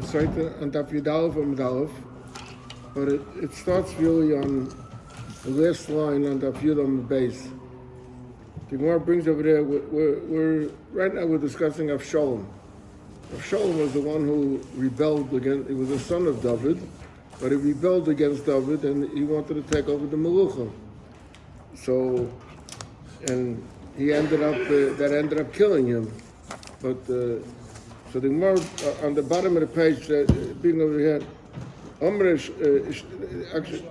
sotah on Daf Yudalef and Medalef, but it starts really on the last line on Daf Yudam base. The Gemara brings over there. We're right now we're discussing Avshalom. Avshalom was the one who rebelled against. He was the son of David, but he rebelled against David, and he wanted to take over the Melucha. So, and he ended up killing him. But so the Gemara on the bottom of the page, being over here, actually,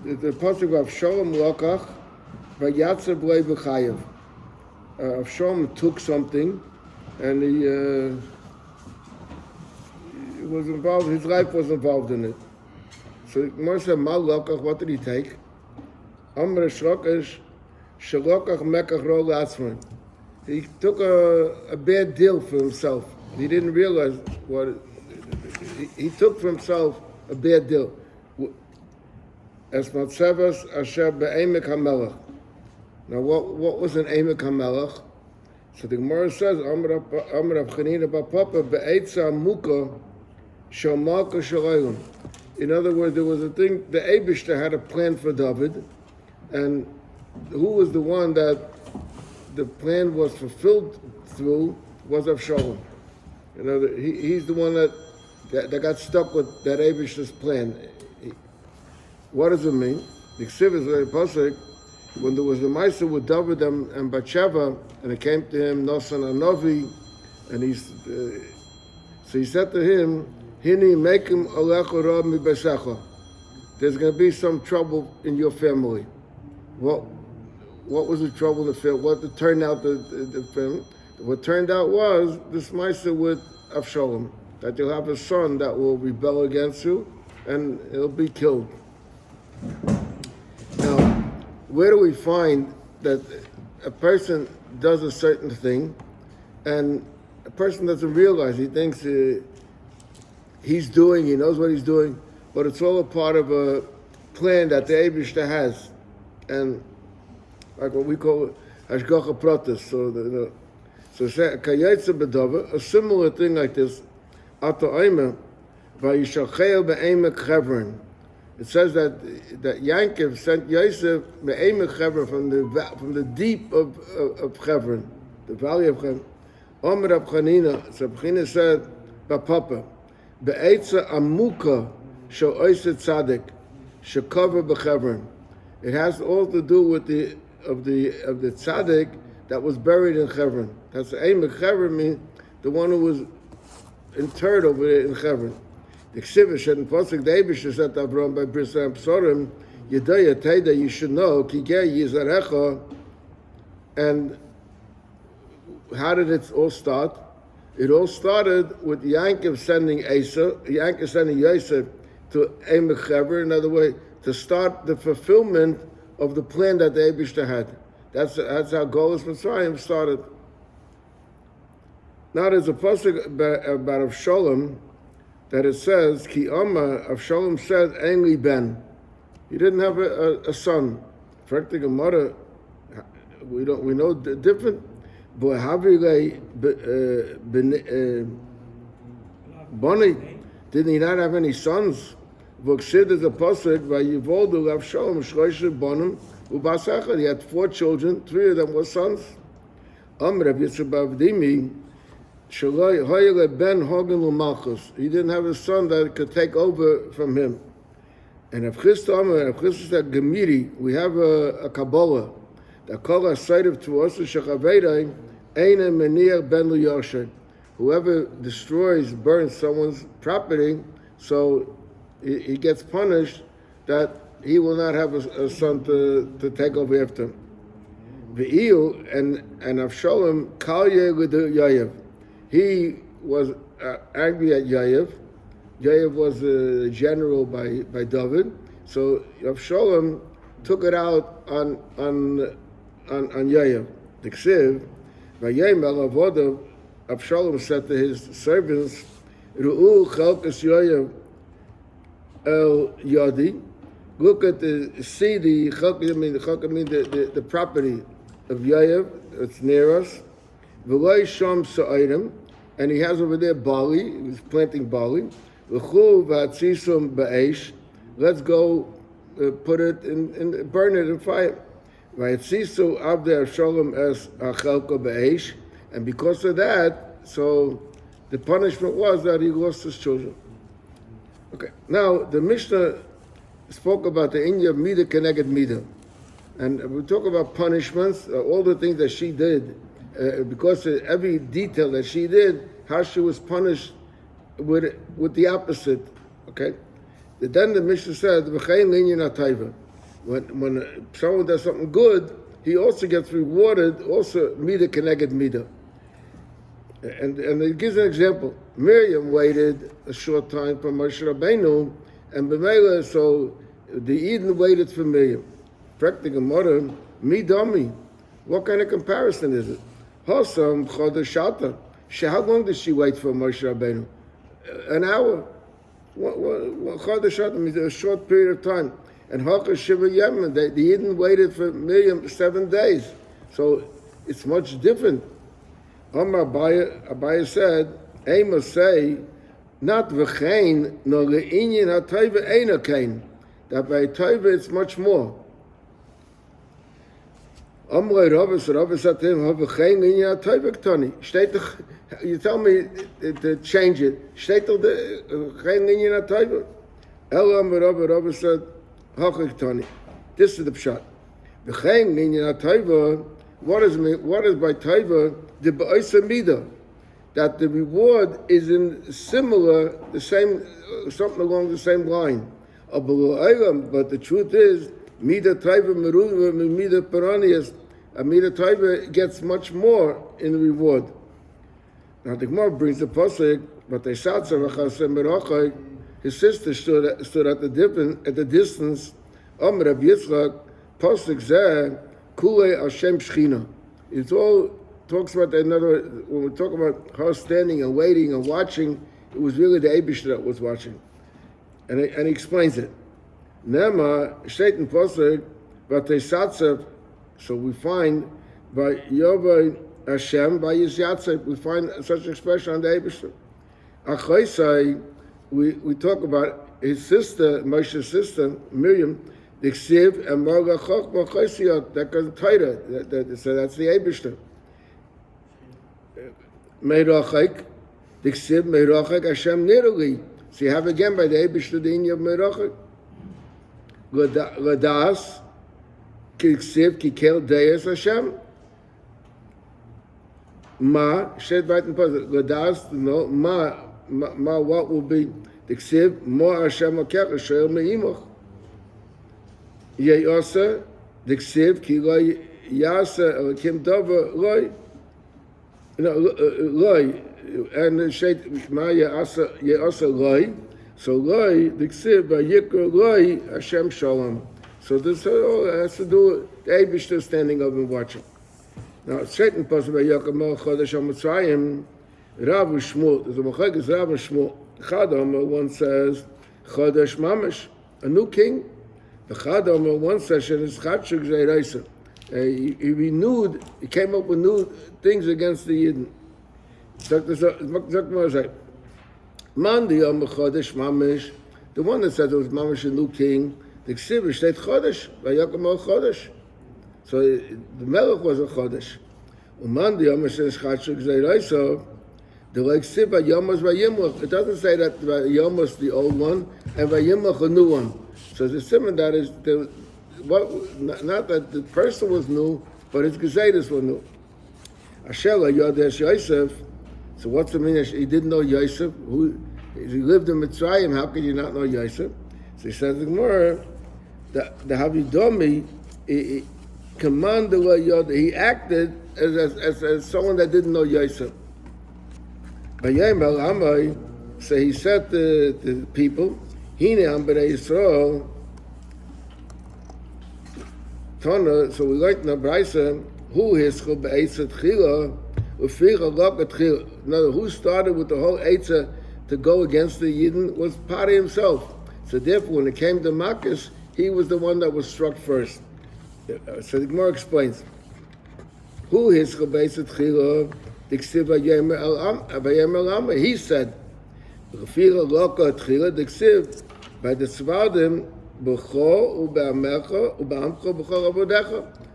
the pasuk of Avshalom lokach vayatzer b'lei b'chayev. Avshalom took something, and he was involved. His life was involved in it. So the Gemara said, "Ma lokach." What did he take? Amr shlokesh shelokach mekach ro l'atzmai. He took a bad deal for himself. He didn't realize what he took for himself a bad deal. As Masechtas asher be'emek hamelech. Now, what was an emek hamelech? So the Gemara says, Amr Rav Chanina bar Papa be'etza muka shel malka shel olam. In other words, there was a thing. The Eibishter had a plan for David, and who was the one that the plan was fulfilled through was Avshalom. You know, he's the one that got stuck with that Eibishter's plan. What does it mean? The Ksiv is very pasuk. When there was the Maisa with David and Bathsheba, and it came to him Nosan Anovi, and so he said to him, "Hini mekim alecha ra mi besecha." There's going to be some trouble in your family. What was the trouble in the family? What turned out the family? What turned out was this Maisa with Avshalom, that you'll have a son that will rebel against you, and he'll be killed. Now, where do we find that a person does a certain thing, and a person doesn't realize, he thinks he knows what he's doing, but it's all a part of a plan that the Eibishter has, and like what we call hashgacha pratis. So kayetze bedava, a similar thing like this. Ato aimer vayishachel be'emek Chevron. It says that Yankov sent Yosef be'emek Chevron from the deep of Chevron, the valley of Chevron. Omer Rab Chanina, so Rab Chanina said, "Bapapa be'etza amuka shel oiseh tzadik shekover b'Chevron." It has all to do with the tzaddik that was buried in Chevron. That's the aim of Chevron, means the one who was interred over there in Chevron. The Ksiv said in pasuk, the Eibishter said to Avraham by Bris Psorim, "Yedaya Teda, you should know, Kigei Yizarecha." And how did it all start? It all started with Yankov sending Yosef to Emek Chevron. In other words, to start the fulfillment of the plan that the Eibishter had. That's how Golus Mitzrayim started. Now there's a pasuk about Avshalom that it says, "Ki Amar," Avshalom said, "Ein li ben." He didn't have a son. In fact, Gemara, we know the different. But Havile Boni, did he not have any sons? V'ksid is a pasuk vayivoldu Avshalom shloisha bonim u'basecha. He had 4 children, 3 of them were sons. Amr Rav Yitzchak Bavdimi shaloi hoyle ben hogan u'malchus. He didn't have a son that could take over from him. And Rav Chisda Amr, Rav Chisda said, "Gemiri, we have a Kabbalah that call us cited to us shechaveirei eina meniach ben liyosher." Whoever destroys, burns someone's property, so he gets punished, that he will not have a son to take over after him. V'iyul and Avshalom kalye l'du Yayev. He was angry at Yayev. Yayev was a general by David, so Avshalom took it out on Yayev. The Ksiv, Vayemel avodav, Avshalom said to his servants, "Ru'u chalkas Yayev el yadi." Look at the property of Yayev. It's near us. V'lo sham sa'idem, and he has over there barley. He was planting barley. L'chu v'atzisum ba'esh. Let's go put it in burn it in fire. V'atzisu avdei Avshalom es achelko ba'esh. And because of that, so the punishment was that he lost his children. Okay, now the Mishnah spoke about the Inya of Mida Keneged Mida. And we talk about punishments, all the things that she did, because of every detail that she did, how she was punished with the opposite. Okay? Then the Mishnah said, when someone does something good, he also gets rewarded, also Mida Keneged Mida. And it gives an example. Miriam waited a short time for Moshe Rabbeinu, and B'meila, so the Eden waited for Miriam. Practically, mother, midami. What kind of comparison is it? Hosam chodeshata. How long did she wait for Moshe Rabbeinu? An hour. Chodeshata means a short period of time. And Hakas Shiva Yemen, the Eden waited for Miriam 7 days. So it's much different. Omar Abaya said, Amos say, not v'chein, no le'inyin ha'toiva eina kein. That by toiva it's much more. Omar Rabbi said to him, v'chein le'inyin ha'toiva ktani. You tell me to change it. Steht doch v'chein le'inyin ha'toiva. El Omar Rabbi said, ha'chik ktani. This is the pshat. V'chein le'inyin ha'toiva. What is by taiva the ba'isa mida, that the reward is in similar, the same, something along the same line. But the truth is, mida taiva meruva mida peranias, a mida taiva gets much more in the reward. Now the Gemara brings the pasuk, but they his sister stood at the distance. Rabbi Yitzchak pasuk zeh. Kule Hashem Shechina. It all talks about another. When we talk about her standing and waiting and watching, it was really the Eibush that was watching, and he explains it. Nema Shaitan Posek Vatesatzev. So we find by Yovay Hashem by Yisyatzev, we find such an expression on the Eibush. Achaisai, we talk about his sister, Moshe's sister Miriam. The Ksiv and Marga Chochma Chosiyot, that goes tighter. So that's the Eibishter. Meirachik, the Ksiv, Meirachik, Hashem Nirali. So you have again by the Eibishter the Inya of Meirachik. Ladas, Ki Ksiv, Ki Kel Deis Hashem. Ma, Shed Baitin Pazit, Ladas, no, Ma, what will be? The Ksiv, Mo Hashem Akech, Hashem Me'imoch. Ye'asa, the Ksiv, ki loy yasa, Elokim Dova, loy, loy, and the Sheit, ma ye'asa loy, so loy, the Ksiv, vayikra loy, Hashem Shalom. So this all has to do with the Eibishter standing up and watching. Now, Satan passes by Yaakov Chodesh HaMitzrayim, Rav Shmuel, there's a Machagis Rav Shmuel, Chadam, one says, Chodesh Mamish, a new king. The Chadam, one session is Chatshuk Zayraisa. He renewed, he came up with new things against the Yidden. Mandi Yom Chodesh Mamish, the one that said it was Mamish a new king, the Ksiv state Chodesh, Vayakom Chodesh. So the Melech was a Chodesh. Mandi Yom says Chatshuk Zayraisa, the like Ksiv Vayamos Vayimach. It doesn't say that Vayamos the old one and Vayimach a new one. So the simon that is not that the person was new, but his gezedas were new. Ashela Yodesh Yosef. So what's the meaning? He didn't know Yosef. Who he lived in Mitzrayim? How could you not know Yosef? So he says the Gemara, the Havidomi, he commanded Yodesh. He acted as someone that didn't know Yosef. So he said to the people, Hine am b'nei Yisrael, Tana, so we like in the Braisa, who hischel be'etzah tchila, u'fira laka tchila. Now, who started with the whole etzah to go against the Yidden was Pari himself. So therefore, when it came to Makis, he was the one that was struck first. So the Gemara explains, who hischel be'etzah tchila, He said, by the Svardim,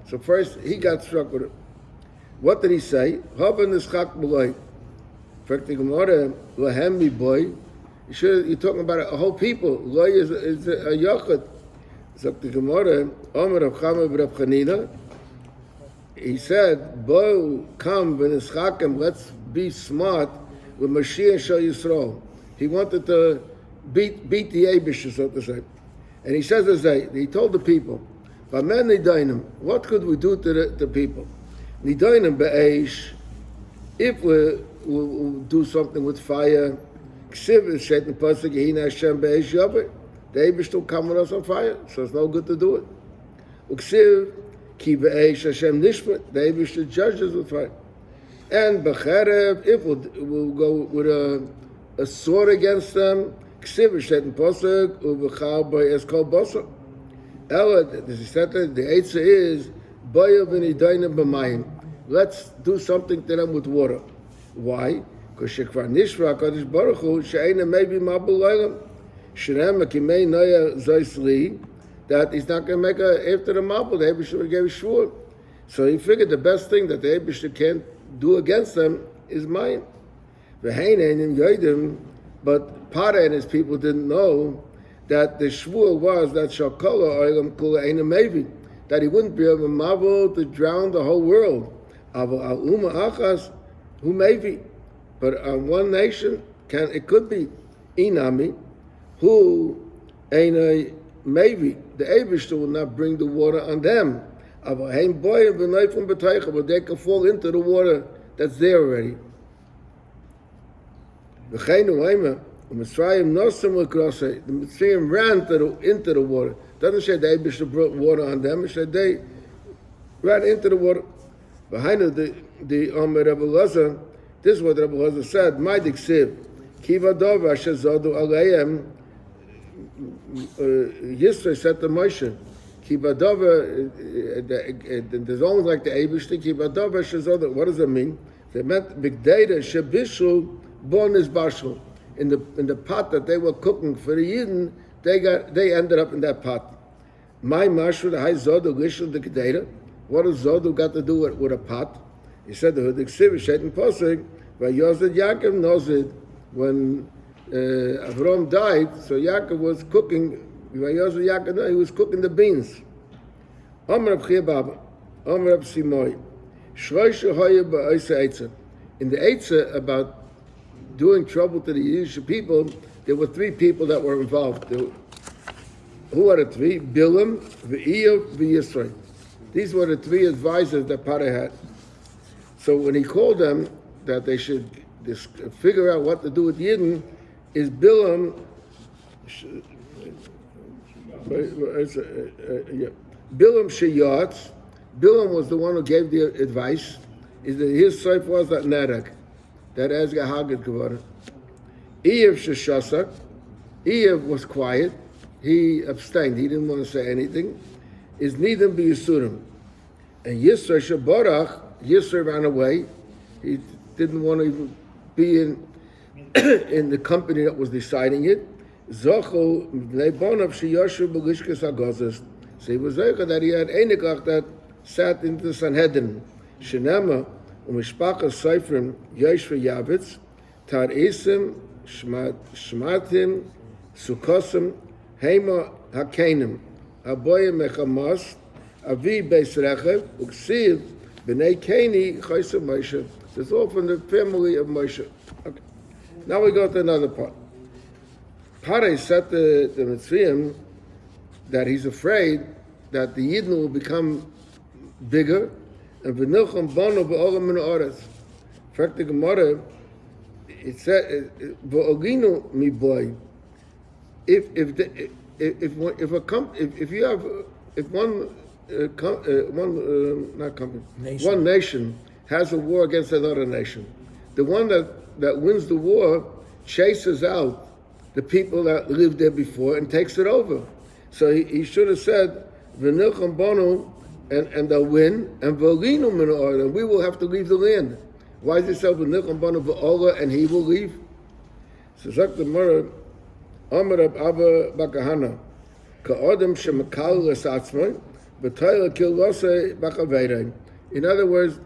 so first he got struck with it. What did he say? You're talking about a whole people. Loy is a yochid. So the Gemara, Omer of Chama B'Rab Chanina, he said, "Bo come v'nischakem, let's be smart with Mashiach Shal Yisrael." He wanted to beat the Eibush, so to say. And he says, he told the people, "V'amen nidainim, what could we do to the people? Nidainim be'eish, if we'll do something with fire, ksiv is shaitan pasuk yehina Hashem be'eish yaber, the Eibush will come with us on fire, so it's no good to do it. Uksiv ki be'eish Hashem nishmat, the Eibush judges with fire. And b'cherev, if we'll go with a sword against them, ksiv is shaitan pasuk u'b'chal b'es kol basar. Ella, this is said that the eitzah is Baya v'nidainim b'mayim. Let's do something to them with water. Why? Because shekvar nishra HaKadosh Baruch Hu she'ena maybe mabul leilam sherem akimei noya zoisli, that he's not going to make after the mabul. The Eibush gave a shvur. So he figured the best thing that the Eibush can't do against them is mayim. V'heinenim yoidim, but Parah and his people didn't know that the shvur was that shakala oilam kula eina mevi, that he wouldn't be able to marvel to drown the whole world. Aval al uma achas hu mevi, but on one nation it could be inami who eina mevi. The Eibush will not bring the water on them. Aval heim boyim v'noifim b'teicha, but they can fall into the water that's there already. V'cheinu oima. The Mitzrayim ran into the water. Doesn't say the Eibush brought water on them. It said they ran into the water. Behind the Omer Rabbi Elazar, this is what Rabbi Elazar said. My diksiv, kiva dova shezodu aleihem. Yisro said to Moshe, kiva dova. There's almost like the Eibush. Kiva dova shezodu. What does it mean? They meant big data shebishu bon is bashul. In the pot that they were cooking for the Yidden, they ended up in that pot. My mashur the high zodu lishul the kedera. What does zodu got to do with a pot? He said the ksiv shaitan posig. But Yosef Yaakov knows it when Avram died. So Yaakov was cooking. Yosef Yaakov he was cooking the beans. Omer Reb Chia Baba, Omer Reb Simoy, Shloisha Hoya ba'Oisa Eitzah. In the Eitzah about doing trouble to the Yiddish people, there were three people that were involved. Who are the three? Bilam, V'Iyov, V'Yisrael. These were the three advisors that Parah had. So when he called them that they should figure out what to do with Yidden, is Bilam, Bilam Sheyatz. Bilam was the one who gave the advice. Is that his soif was that Nadak. That as Gahagad Kavara. Eiv Sheshasak. Eiv was quiet. He abstained. He didn't want to say anything. Is Nidam B'Yisurim. And Yisra Shabarach, Yisra ran away. He didn't want to even be in the company that was deciding it. Zocho Leibonav Sheyoshu B'Lishkas Agazas. So he was Zocha that he had Einekach that sat into the Sanhedrin. Shenema Umishpachas Seifrim Yesh v'Yavitz Tar Isim Shmatim Sukosim Hema Hakenim Aboyim Mechamas Avi Beis Rechev Uksiv B'nei Keni Chaysa Moshe. It's all from the family of Moshe. Okay. Now we go to another part. Parah said to the Mitzrayim that he's afraid that the Yidden will become bigger, and v'nilcham banu b'olam min ha'aretz. In fact, the Gemara, it said, v'oginu mi boy. If one nation has a war against another nation, the one that wins the war chases out the people that lived there before and takes it over. So he should have said, v'nilcham banu, and they'll win, and v'olinu min ha'aretz, and we will have to leave the land. Why is he self v'nicham banu v'ola and he will leave? So sagt the Gemara, Amar Rab Abba Bakahana, ka'odem shemakal l'satzmai, b'tayla kil losei b'chaveirei. In other words,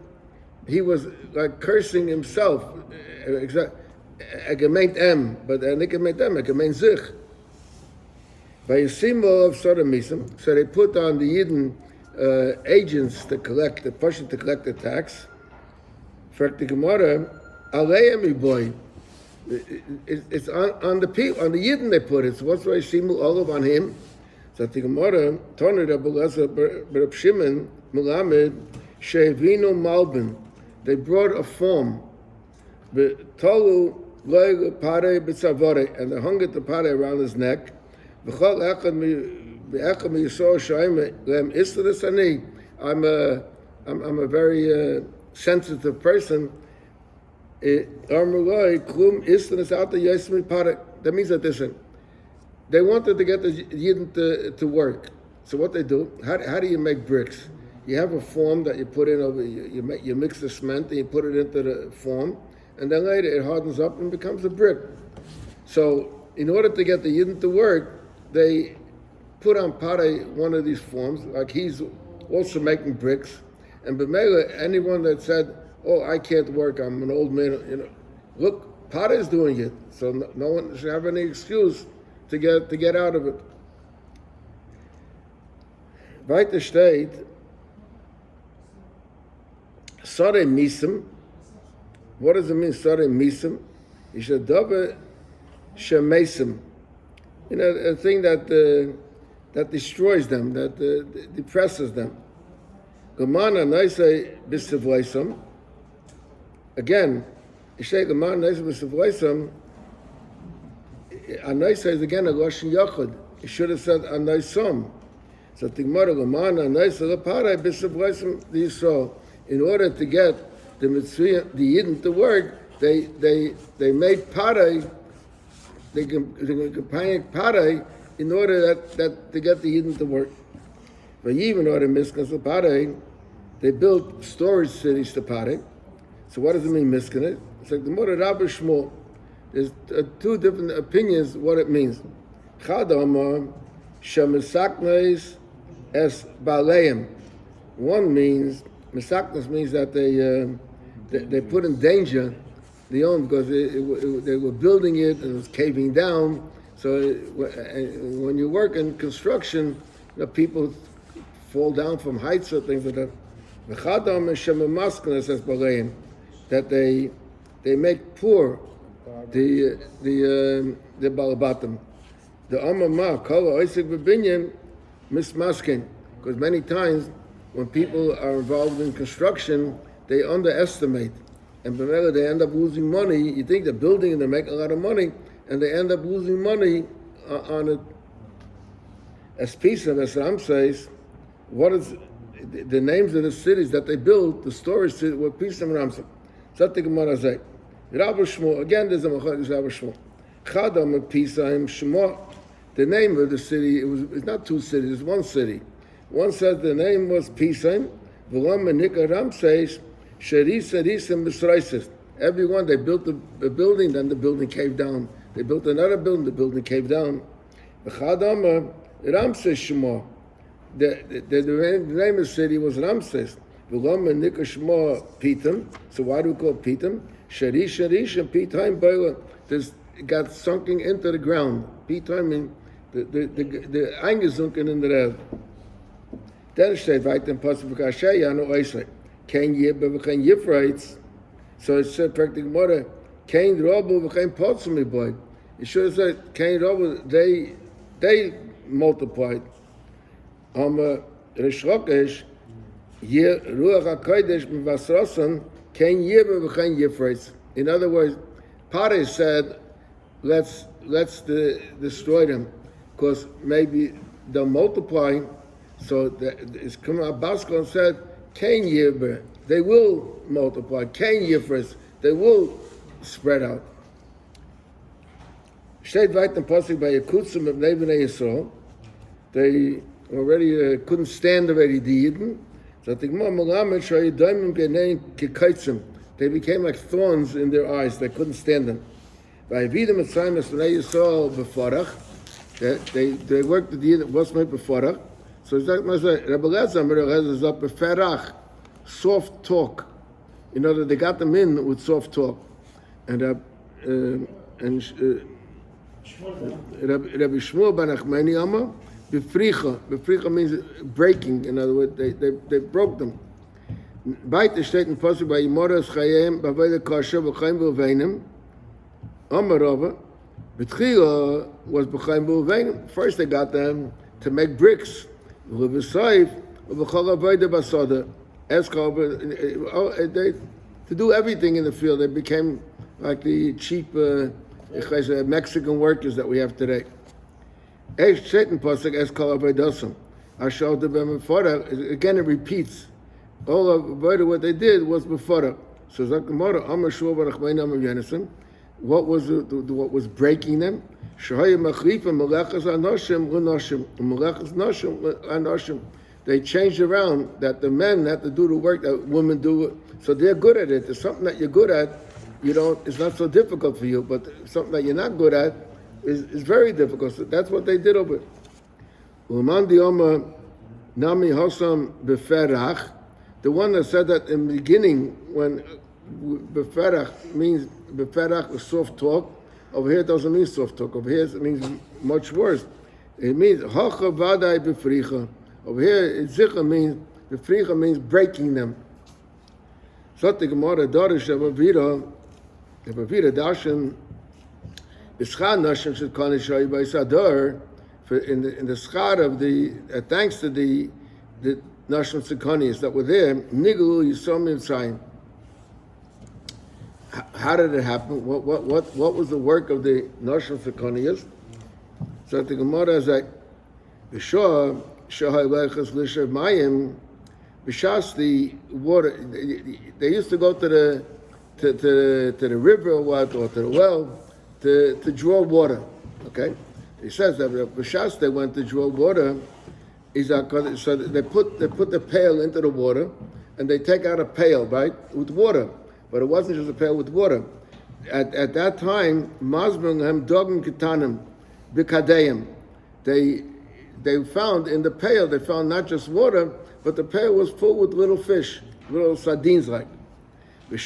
he was like cursing himself. Er gemeint but nicht gemeint er gemeint sich. By a symbol of sodomism, so they put on the Yidden agents to collect, the person to collect the tax. For the Gemara, Aleim boy, it's on the people, on the Yidden they put it. So what's why symbol all of on him? So the Gemara, Toner Rabbi Bogomilsky Shimon Melamed Shevino Malbin. They brought a form, Tolu Loy Pare B'Tzavore, and they hung it the pare around his neck. I'm a very sensitive person. That means that they wanted to get the Yidden to work. So what they do, how do you make bricks? You have a form that you put in over, you mix the cement and you put it into the form, and then later it hardens up and becomes a brick. So in order to get the Yidden to work, they put on Pare one of these forms, like he's also making bricks. And B'mela, anyone that said, oh, I can't work, I'm an old man, look, Pare is doing it. So no one should have any excuse to get out of it. Weiter steht, Sare Misim. What does it mean, Sare Misim? It's a double Shemesim. A thing that destroys them, that depresses them. Gemana Naisei B'Sivleisam. Again, Ishay Gemana Naisei B'Sivleisam. Anaisei is again a Lashon Yachid. It should have said Anaisam. So Tigmara Gemana Naisei L'Parei B'Sivleisam Yisrael. In order to get the Mitzvah, the Yidden to work, they made Parei. They companion Pare in order that to get the Yidden to work. But even order Miskas to Pare, they built storage cities to Pare. So what does it mean, Miskan? It's like the Mora Rabbi Shmuel. There's two different opinions what it means. Chadamar Shemisaknes es Baleim. One means Misaknes means that they put in danger the own, because they were building it and it was caving down. So when you work in construction, people fall down from heights or things like that. That they make poor the balabatim. The amama kala oisik b'binyan mismaskin, because many times when people are involved in construction, they underestimate. And they end up losing money. You think they're building and they make a lot of money, and they end up losing money on it. As Pisa, as Ram says, what is the names of the cities that they built, the storage city, were Pisa and Ramsa. Zat the Gemara say, Rabbi Shmuel, again there's a Machak, Rabbi Shmuel. Chadam and Pisa and Shmuel, the name of the city, it's not two cities, it's one city. One says the name was Pisa, V'lam and Nika Ram says, everyone, they built a building, then the building caved down. They built another building, the building caved down. The Ramses Shema. The name of the city was Ramses. So why do we call it Pitam? Sharish and Pitam Boiler. It got sunken into the ground. Pitam means the eingesunken in the earth. Then steht weiter im Pasuk Kasher Yano Oisei. Kein Yibbe v'chein Yifreitz. So it said practically more. Kein Robo v'chein Potzumi boy. It should have said Kein Robo. They multiplied. Rish Rokesh Yir Ruach HaKodesh M'Vasrosan Kein Yibbe v'chein Yifreitz. In other words, Pare said, let's destroy them, because maybe they'll multiply. So it's come out Basko and said, Kain Yibber, they will multiply. Kain Yifres, they will spread out. Steht weiter im Posik by Yakutzim of Nebnei Yisrael. They already couldn't stand already the Yidden. So I think more Melamed Shayidaimim Genein Kekaitzim. they became like thorns in their eyes. They couldn't stand them. By Vida Mitzrayim Esnei Yisrael Beforach, they worked the year that was made Beforach. So it's like Rabbi Lezer is up Beferach, soft talk. In other, they got them in with soft talk, and Rabbi Shmuel ben Achmeni Amar Befricha. Befricha means breaking. In other words, they broke them. Beite steht in Pasuk bei Yimoras Chayim Bavayda Kasher B'Chaim B'Uveinim Amar Rava B'Tchila was B'Chaim B'Uveinim. First they got them to make bricks. L'V'Sayif B'Chol Avayda B'Sotah. To do everything in the field. They became like the cheap Mexican workers that we have today. Again, it repeats. All of what they did was before. So what was breaking them? They changed around that the men had to do the work that women do. So they're good at it. It's something that you're good at. It's not so difficult for you, but something that you're not good at is very difficult. So that's what they did over it. The one that said that in the beginning, when beferach means beferach is soft talk, over here it doesn't mean soft talk. Over here it means much worse. It means hacha vadai befricha. Over here, zikha means befricha means breaking them. So the Gemara Darish Avavira Dashan Ischad Nashim should call Shayi by Sadar in the schad of the thanks to the Nashim Sikonis that were there. Niglu Yisom Mitzrayim. How did it happen? What was the work of the Nashim Sikonis? So the Gemara is like the Shah Shahai Lechas Lishav Mayim. B'shas the water, they used to go to the river or to the well to draw water. Okay, he says that b'shas they went to draw water. So they put the pail into the water, and they take out a pail with water, but it wasn't just a pail with water. At that time, Mazbunghem Dogim Kitanim Bikadeyim, they found in the pail not just water, but the pail was full with little fish, little sardines like. And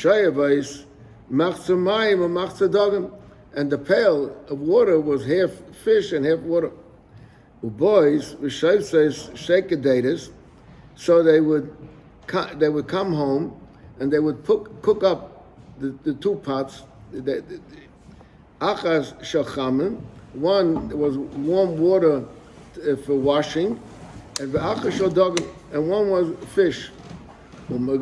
the pail of water was half fish and half water. Boys, Rishav says shekadatis, so they would come home and they would cook up the two pots. Achas shachamim, one was warm water for washing, and one was fish. And they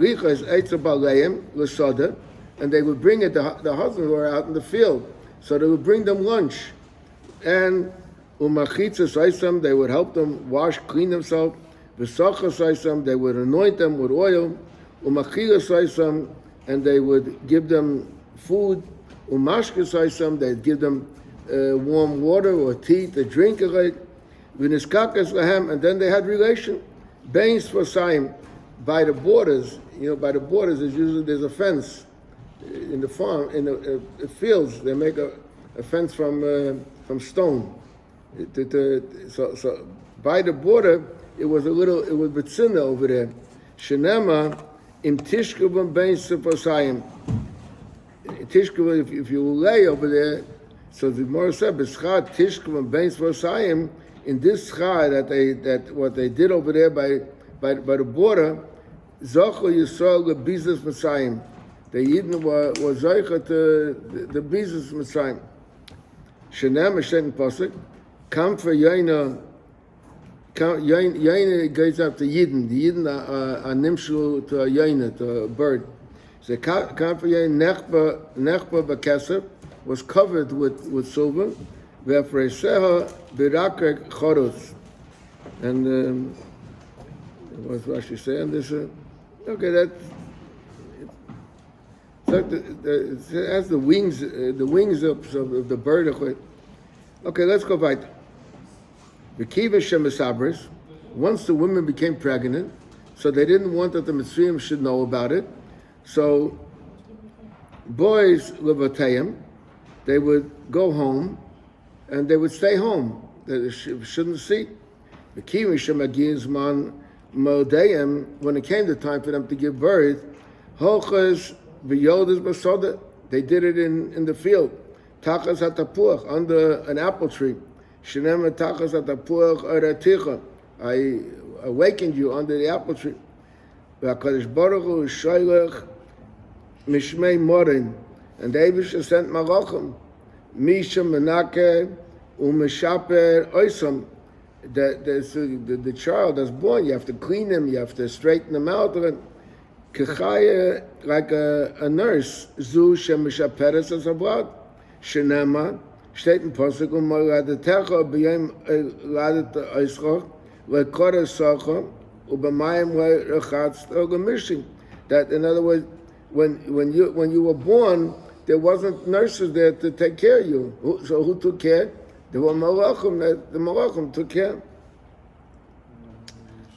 would bring it, the husbands were out in the field, so they would bring them lunch. And they would help them clean themselves. They would anoint them with oil. And they would give them food. They'd give them warm water or tea to drink it. And then they had relation. Bains for Saim, by the borders. By the borders there's a fence in the farm, in the fields. They make a fence from stone. So by the border, it was Betsina over there. Shenema im Tishkubim Bains for Saim. Tishkubim, if you lay over there, so the Gemara said, B'schad Tishkubim Bains for Saim. In this schar that what they did over there by the border, Zochel Yisrael leBizas Mitzrayim. The Yidden were Zochel to the Bizas Mitzrayim. Shenem Hashem Pasuk, come for Yaina. Yaina goes up to Yidden. The Yidden are nimshul to a Yaina, to a bird. So come for Yaina Nechba B'Kesef was covered with silver. V'afreseha b'rakek choros, and what's Rashi saying? This okay, that it has the wings of the bird. Okay, let's go back. V'kiva shemisabris. Once the women became pregnant, so they didn't want that the Mitzrayim should know about it. So Boys levatayim, they would go home, and they would stay home. They shouldn't see. The man modayim, when it came the time for them to give birth, hochas v'yodas b'sotah, they did it in the field. Tachas hatapuach, under an apple tree. Shenema tachas hatapuach araticha, I awakened you under the apple tree. V'akadosh baruch hu shaylach mishmei morin, and the Eibusha sent malachim, misha menake u'meshaper oisam. The child that's born, you have to clean him, you have to straighten him out. Kechaya, like a nurse, zu shemeshaperes as a blood. Shenema, steht in Posuk, moiradetecha b'yem ladet oischoch, lekores socha, u'b'mayim le'rechatz ogamishim. That, in other words, when you were born, there wasn't nurses there to take care of you. So who took care? There were malachim. The malachim took care.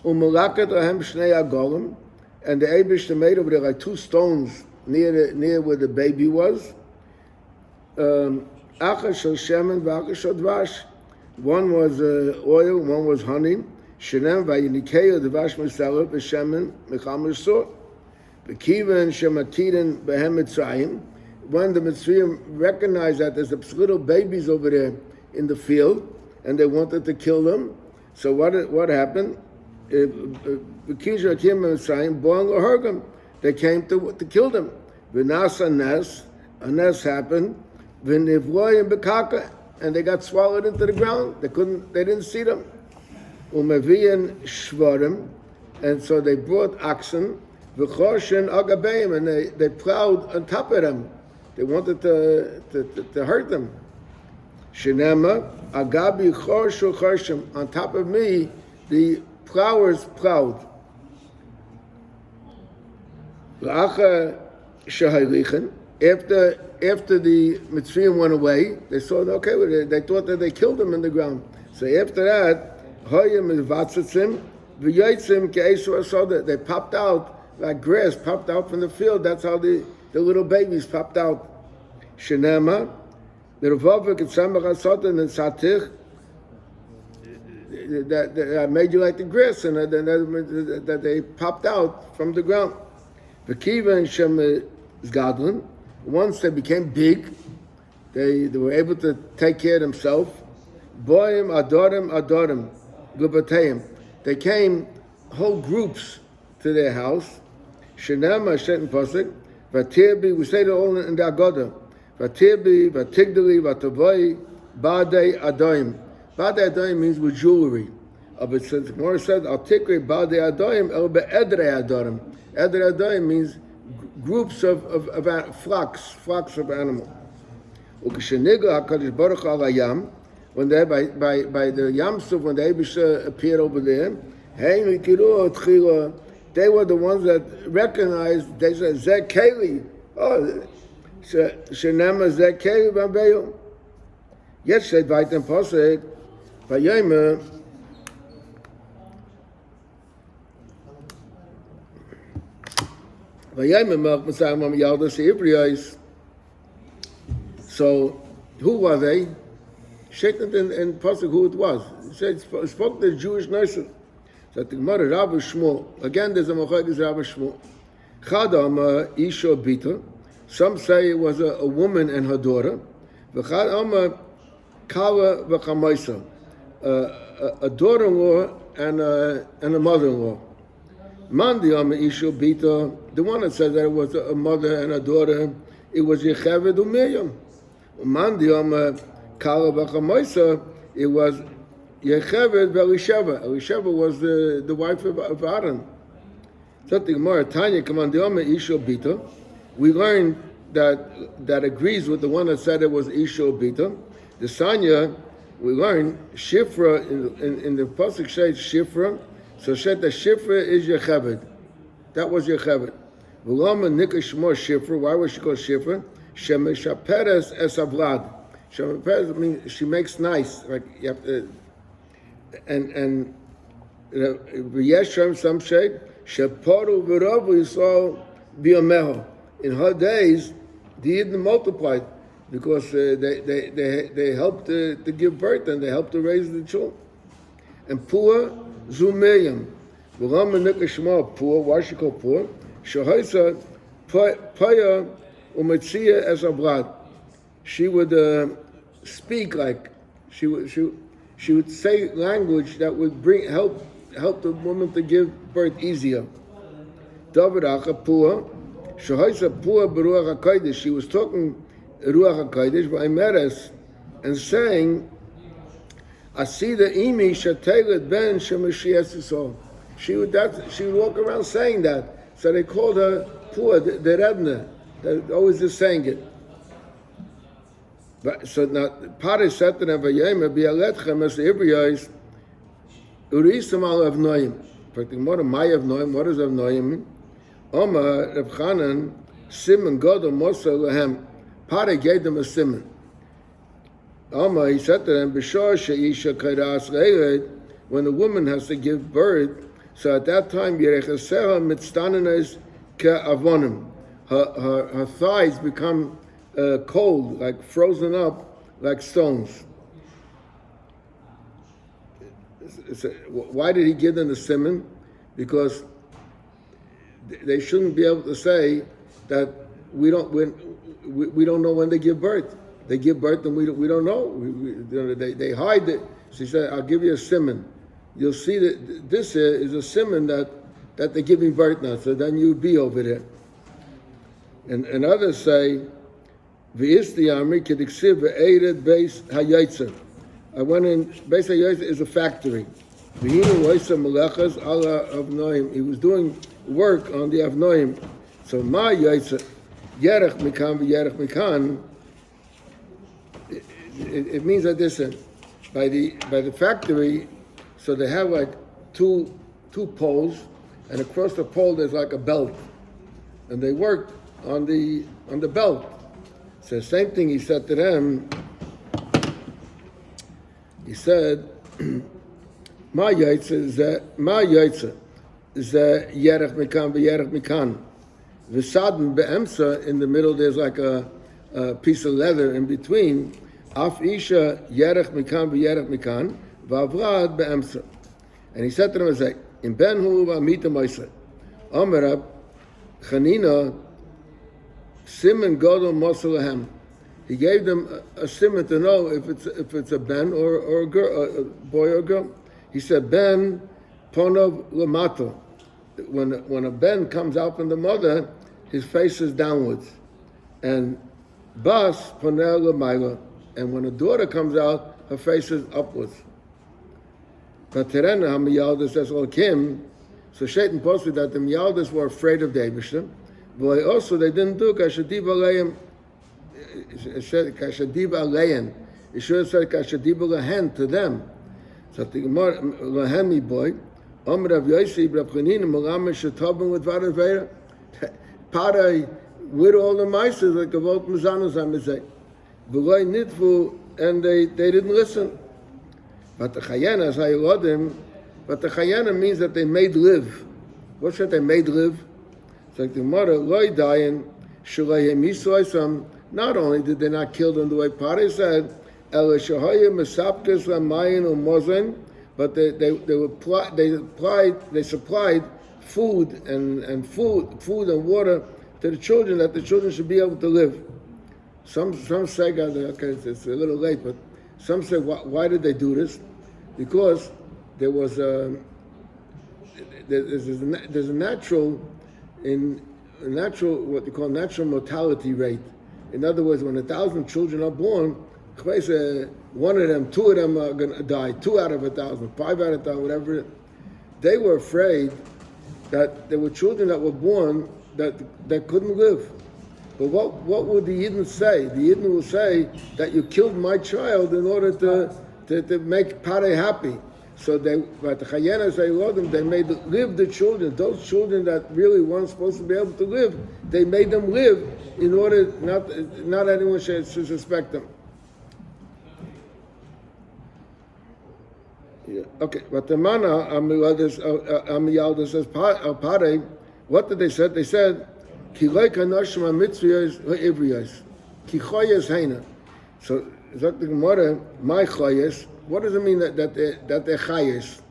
Umalakat ahem shnei agolim, and the Eibishter made over there like two stones near where the baby was. Achas shel shemen v'achas shel dvash. One was oil, one was honey. Shenem v'yinikeyu dvash misarah v'shemen mecham misor. V'kiven shematiden behem mitzrayim. When the Mitzrayim recognized that there's little babies over there in the field, and they wanted to kill them, so what happened? They came to kill them. A nest happened, and they got swallowed into the ground. They didn't see them. And so they brought oxen, and they plowed on top of them. They wanted to hurt them. Shenema, agabi chorshu chorshim. On top of me, the plowers plowed. After the Mitzrayim went away, they saw, okay, they thought that they killed them in the ground. So after that, they popped out like grass, popped out from the field. That's how the little babies popped out. Shenema, the Revavik and Samach sotah and Satich, that made you like the grass, and that they popped out from the ground. The Kiva and Shem Gadlin, once they became big, they were able to take care of themselves. Boim adorim gubateim. They came whole groups to their house. Shenema Shet and Pasuk. Vatirbi, we say it all in the Agoda. Vatirbi, Vatigdali, Vatavoi, Badei Adoim. Badei Adoim means with jewelry. But since Gemara said, Al Tikri Badei Adoim, El Be'edrei Adorim. Edrei Adoim means groups of flocks of animals. Ukesheniga HaKadosh Baruch Al Hayam, when they by the Yam Suf, when the Eibusha appeared over there, Hey Mikiru Tchila, they were the ones that recognized. They said Zeh Keli. Oh, Shenema Zeh Keli Bambeyu. Yet said Vaitem Posek, Vayema. So, who were they? Shaitan and Pasuk, who it was. He said, spoke to the Jewish nurses. So the Gemara, Rabbi Shmuel. Again, there's a Machagis Rabbi Shmuel. Chadam Isha Bita. Some say it was a woman and her daughter. V'chadam Kala v'chamaisa. A daughter-in-law and a mother-in-law. Mandiyam Isha Bita, the one that said that it was a mother and a daughter, it was Yecheved Miriam. Mandiyam Kala B'Chamaisa, it was Yecheved Elisheva. Elisheva was the wife of Aaron. So the Gemara Tanya Mandiyam Isha Bita, we learned that agrees with the one that said it was Isha Bita. The Sanya, we learned Shifra in the pasuk says Shifra. So said the Shifra is Yecheved. That was Yecheved. V'lama nikash shmo Shifra. Why was she called Shifra? Shemeshaperes es avlad. Shemeshaperes means she makes nice. Like you have to. And v'yeshem some say sheparu v'ravu yisrael biyameho. In her days, The Yidden multiplied because they helped to give birth and they helped to raise the children. And poor Zumeyam. Poor, why she called poor? Shahaisa Paya Umetzia as a blood. She would speak like she would say language that would help the woman to give birth easier. David Achapua, Shahaisa Pua Beruach HaKodesh. She was talking Ruach HaKodesh by Meres and saying, Asida Imi Shatelet Ben Shemashiach Yisrael. She would walk around saying that. So they called her Pua, the Rebna. They're always just saying it. But so now Pare said to them, Vayayim Bialetchem as the Hebraites, Urisam al Avnoim. In fact, what am I Avnoim? What does Avnoim mean? Omar Reb Chanan Simon Godel Mosa Lehem. Pare gave them a simon. Omar, he said to them, B'shor she'isha kairas le'ered, when a woman has to give birth, so at that time Yerechaseha mitztanenes ke'avonim. Her thighs become cold, like frozen up, like stones. Why did he give them the simon? Because they shouldn't be able to say that we don't know when they give birth. They give birth and we don't know. They hide it. She said, "I'll give you a simon. You'll see that this is a simon that they're giving birth now. So then you be over there." And others say, "V'isli amri kediksiv ve'ered beis hayotzer." I went in. Beis hayotzer is a factory. V'hinu loisa melechas ala avnoim. He was doing work on the avnoim. So ma yotzer yerech mikan v'yerech mikan. It means that this by the factory, so they have like two poles, and across the pole there's like a belt, and they work on the belt. So the same thing he said to them. He said, "Ma yaitza is that yerech mikan v'yerech mikan. V'sadin be'emsa, in the middle there's like a piece of leather in between. Af isha yerech mikan v'yerech mikan v'avrad be'emsa." And he said to them, "In ben hu v'amita ma'aseh, Omerab Chanina siman gadol mosel lahem." He gave them a simon to know if it's a ben or a girl, a boy or a girl. He said, "Ben ponov lamato." When a ben comes out from the mother, his face is downwards, and bas ponel lamayla. And when a daughter comes out, her face is upwards. But Terena HaMiyaldas says, Kim, so Shaitan posted that the Miyaldas were afraid of the Eibishter. But also they didn't do Kashadiv Aleim. It said Kashadiv Aleim. It should have said Kashadiv Lehen to them. So the Gemara, Lehen boy, Omer Rav Yossi, Rav Chanina, Malamed Shetabim with Varavera. Parai, with all the mices, like the Volt Mazanos, I would say. And they didn't listen. But the chayana, as I wrote him, but the chayana means that they made live. What should they made live? It's like the mother, loy dayan, shalayim yisoisam. Not only did they not kill them the way Pare said, el shahayim mesapkes lamayin umozen, but they supplied food and water to the children, that the children should be able to live. Some say, okay, it's a little late, but some say, why did they do this? Because there was there's a natural what they call natural mortality rate. In other words, when 1,000 children are born, one of them, two of them are going to die. 2 out of 1,000, 5 out of 1,000, whatever. They were afraid that there were children that were born that couldn't live. But what would the Yidden say? The Yidden will say that you killed my child in order to make Pare happy. So but the Chayenas, they made live the children. Those children that really weren't supposed to be able to live, they made them live in order not anyone should suspect them. Yeah. Okay, but the Mana Amiyalda says Pare. What did they say? They said Ki loy kanoshim ha-mitzviyos ha-ivriyos. Ki choyes heina. So, Zok the Gemara, my choyes, what does it mean that they're chayes?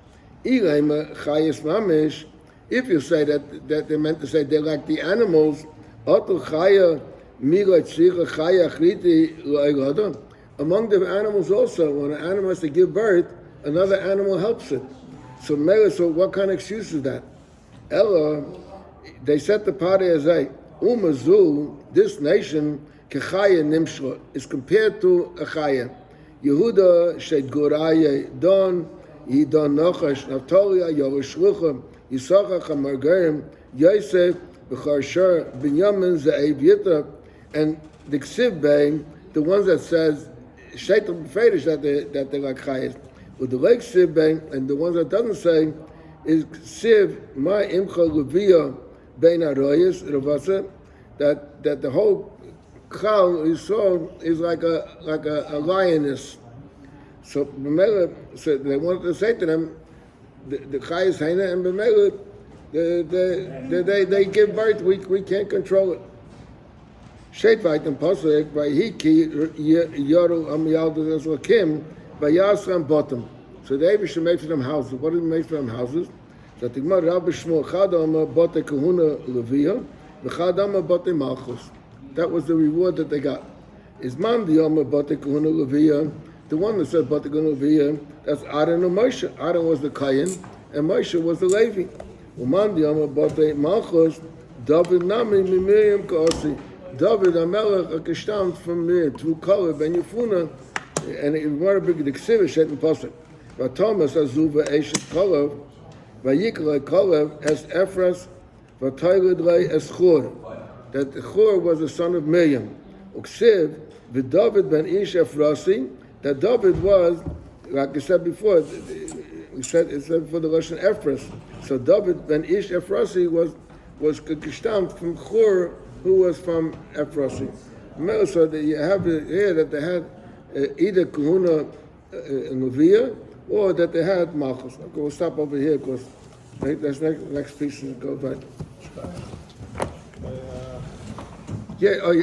Ilaima chayes mamish, if you say that they meant to say they're like the animals, otu chaya mila tzricha chaya achriti lo'eloda. Among the animals also, when an animal has to give birth, another animal helps it. So what kind of excuse is that? Ella, they set the party as a umazu, this nation, kechaya nimshra, is compared to a chaya. Yehuda shed goraya don, Yidon Nochash, Naftalia, Yerushlucha, Yisachar, Chamargarim, Yosef, B'charshar, Binyamin, Ze'ev Yitra, and the Ksiv Bey, the ones that says, Shaitan B'fedish, that they're like chayes. With the lake Ksiv Bey, and the ones that doesn't say, is Ksiv, Ma Imcha Levia, Bein Aroyes, Ravasa, that the whole Chal you saw is like a lioness. So B'mela, so they wanted to say to them, the Chayes Heina and B'mela, they give birth, we can't control it. Sheitvait and Pasuk, by Hiki, Yoru, Amiyaldas, Lakim, by Yasram Bottom. So the Abish made for them houses. What did he make for them houses? So the Gemara, Rabbi Shmuel, Chadama, Bote Kahuna, Levia, V'chadama, Bote Malchus. That was the reward that they got. Is Man the Yoma, Bote Kahuna, Levia, the one that said Bote Kahuna, Levia, that's Aaron and Moshe. Aaron was the Kayin, and Moshe was the Levi. Uman the Yoma, Bote Malchus, David Nami, Miriam Kasi. David Amelech, a Kishtam from Miriam, through Kalev, Ben Yefuna, and it was a big Dixivish, Shet and Pasuk. But Thomas, Azuva, Eshet Kalev, Vayikle Kalev, Es Ephras, Vatayrid Le Es Chur, that Chur was the son of Miriam. Uksiv, David Ben Ish Ephrasim, that David was, like I said before, it said for the Russian Ephras. So David Ben Ish Ephrasi was Kishtam from Chur, who was from Ephrasi. So that you have here that they had either Kahuna and Leviah, or that they had Malchus. Okay, we'll stop over here because that's next piece to go back. Yeah.